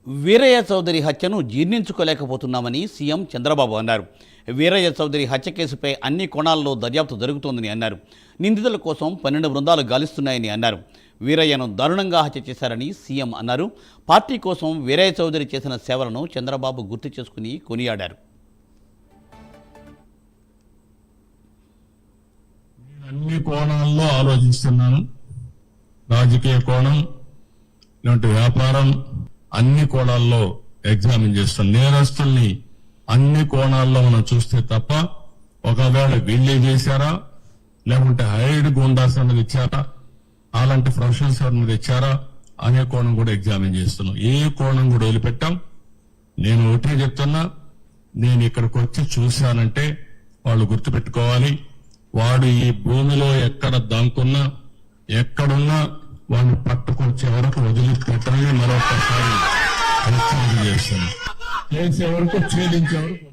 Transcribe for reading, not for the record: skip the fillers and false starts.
Veeraiah Chowdary హత్యను జీర్ణించుకోలేకపోతున్నామని CM Chandrababu అన్నారు. వీరయ్య చౌదరి హత్య కేసుపై అన్ని కోణాల్లో దర్యాప్తు జరుగుతోందని అన్నారు. నిందితుల కోసం 12 బృందాలు గాలిస్తున్నాయని అన్నారు. వీరయ్యను దారుణంగా హత్య చేశారని సీఎం అన్నారు. పార్టీ కోసం వీరయ్య చౌదరి చేసిన సేవలను చంద్రబాబు గుర్తు చేసుకుని కొనియాడారు. అన్ని కోణాల్లో ఆలోచిస్తున్నాను. రాజకీయ కోణం, ఇలాంటి వ్యాపారం, అన్ని కోణాల్లో ఎగ్జామిన్ చేస్తాం. నేరస్తుల్ని అన్ని కోణాల్లో మనం చూస్తే తప్ప ఒకవేళ వీళ్ళే చేశారా లేకుంటే హైడ్ గుండాస్ అన్నది ఇచ్చారా, అలాంటి ప్రొఫెషనల్స్ మీద ఇచ్చారా అనే కోణం కూడా ఎగ్జామిన్ చేస్తున్నాం. ఏ కోణం కూడా వదిలిపెట్టాం. నేను ఒకటే చెప్తున్నా, నేను ఇక్కడికి వచ్చి చూశానంటే వాళ్ళు గుర్తుపెట్టుకోవాలి, వాడు ఈ భూమిలో ఎక్కడ దాంకున్నా ఎక్కడున్నా వాడిని పట్టుకొచ్చే వరకు వదిలిపెట్టని మరొకసారి హెచ్చరిక చేస్తాను. చేసే వరకు ఛేదించే వరకు